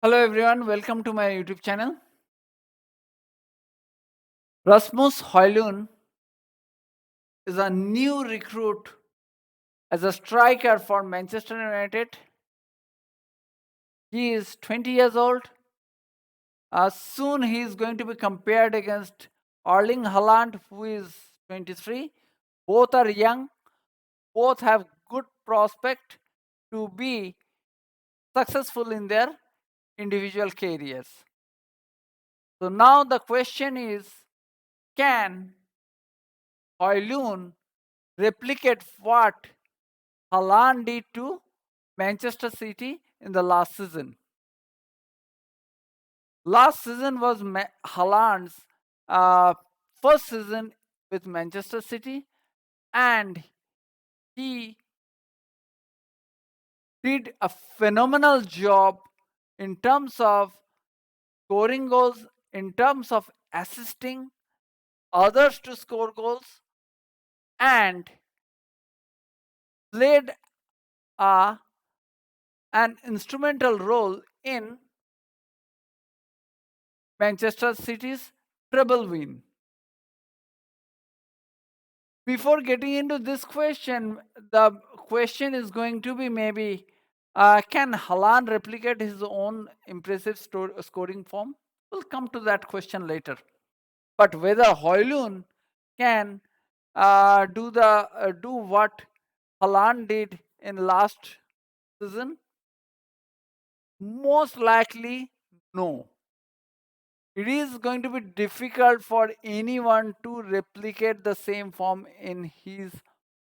Hello everyone, welcome to my YouTube channel. Rasmus Højlund is a new recruit as a striker for Manchester United. He is 20 years old. Soon he is going to be compared against Erling Haaland, who is 23. Both are young, both have good prospect to be successful in their individual careers. So now the question is, can Højlund replicate what Haaland did to Manchester City in the last season? Last season was Haaland's first season with Manchester City, and he did a phenomenal job in terms of scoring goals, in terms of assisting others to score goals, and played a, an instrumental role in Manchester City's treble win. Before getting into this question, the question is going to be maybe can Haaland replicate his own impressive scoring form? We'll come to that question later. But whether Højlund can do what Haaland did in last season, most likely no. It is going to be difficult for anyone to replicate the same form in his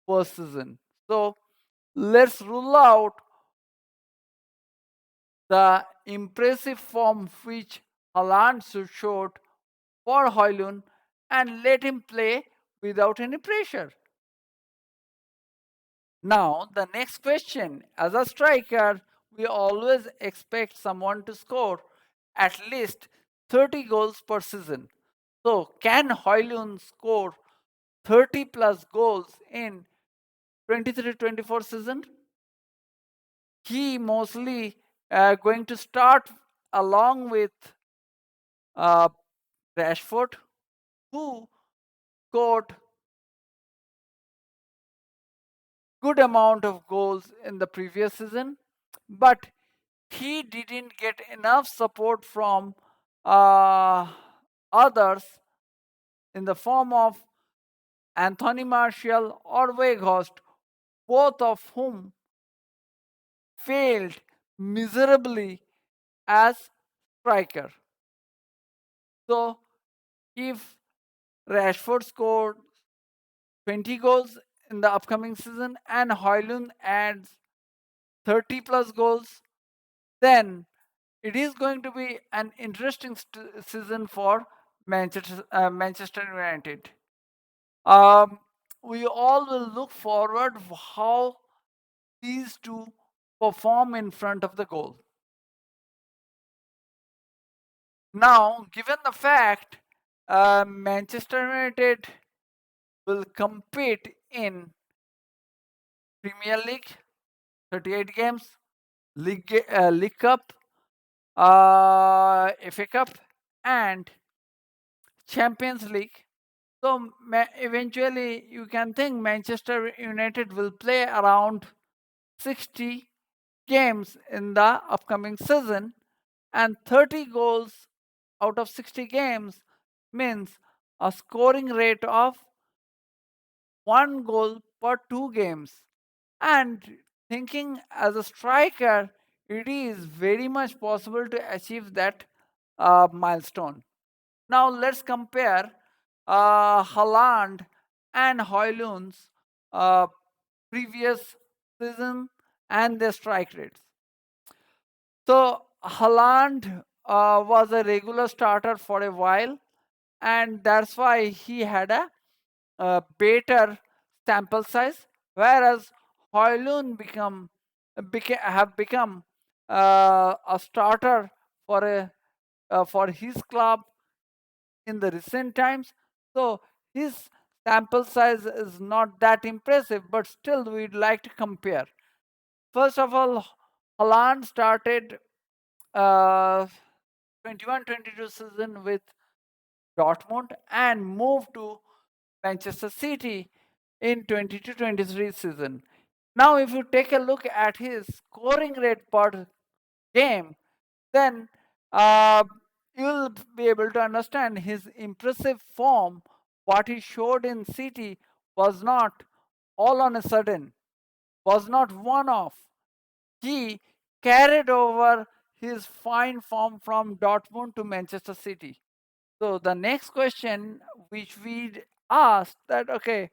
first season. So let's rule out the impressive form which Haaland showed for Højlund and let him play without any pressure. Now, the next question, as a striker, we always expect someone to score at least 30 goals per season. So, can Højlund score 30 plus goals in 23-24 season? He mostly going to start along with uh, Rashford, who scored good amount of goals in the previous season, but he didn't get enough support from others in the form of Anthony Martial or Weghorst, both of whom failed miserably as striker. So if Rashford scored 20 goals in the upcoming season and Højlund adds 30 plus goals, then it is going to be an interesting season for Manchester United. We all will look forward how these two perform in front of the goal. Now, given the fact Manchester United will compete in Premier League, 38 games, League Cup, FA Cup, and Champions League. So eventually, you can think Manchester United will play around 60 games in the upcoming season, and 30 goals out of 60 games means a scoring rate of 1 goal per 2 games. And thinking as a striker, it is very much possible to achieve that milestone. Now let's compare Haaland and Højlund's previous season and their strike rates. So Haaland was a regular starter for a while, and that's why he had a better sample size, whereas Højlund have become a starter for for his club in the recent times. So his sample size is not that impressive, but still we'd like to compare. First of all, Haaland started 21-22 season with Dortmund and moved to Manchester City in 22-23 season. Now, if you take a look at his scoring rate per game, then uh, you'll be able to understand his impressive form. What he showed in City was not all on a sudden, was not one off. He carried over his fine form from Dortmund to Manchester City. So the next question which we asked that, okay,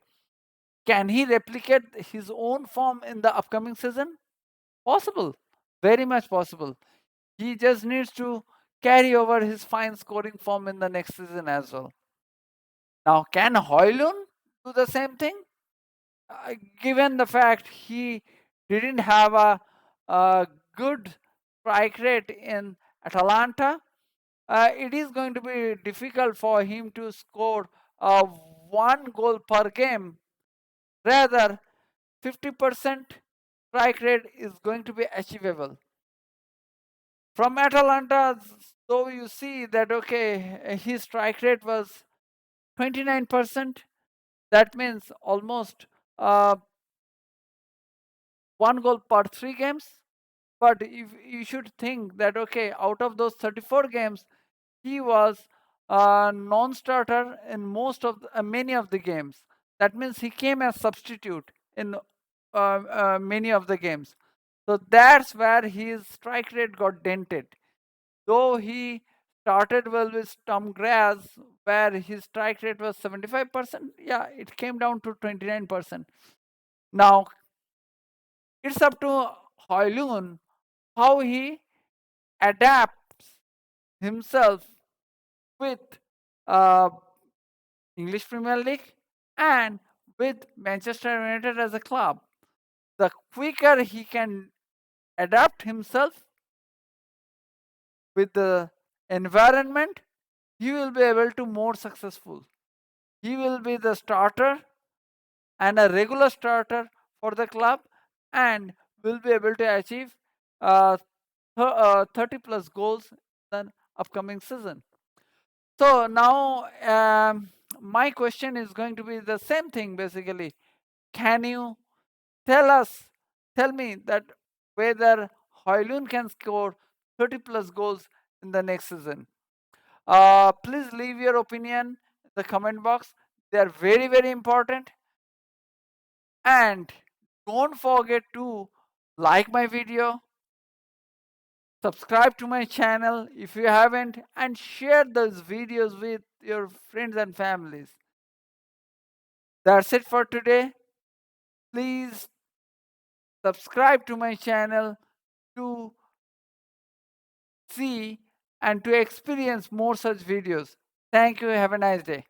can he replicate his own form in the upcoming season? Possible, very much possible. He just needs to carry over his fine scoring form in the next season as well. Now, can Højlund do the same thing? Given the fact he didn't have a good strike rate in Atalanta, it is going to be difficult for him to score one goal per game. Rather, 50% strike rate is going to be achievable. From Atalanta, though you see that, okay, his strike rate was 29%. That means almost uh, one goal per 3 games. But if you should think that, okay, out of those 34 games, he was a non-starter in many of the games. That means he came as substitute in many of the games. So that's where his strike rate got dented. Though he started well with Tom Graz, where his strike rate was 75%, yeah, it came down to 29%. Now it's up to Højlund how he adapts himself with uh, English Premier League and with Manchester United as a club. The quicker he can adapt himself with the environment, he will be able to more successful. He will be the starter and a regular starter for the club and will be able to achieve uh, 30 plus goals in the upcoming season. So now my question is going to be the same thing basically. Can you tell us, tell me that whether Højlund can score 30 plus goals in the next season? Please leave your opinion in the comment box. They are very, very important. And don't forget to like my video, subscribe to my channel if you haven't, and share those videos with your friends and families. That's it for today. Please subscribe to my channel to see and to experience more such videos. Thank you. Have a nice day.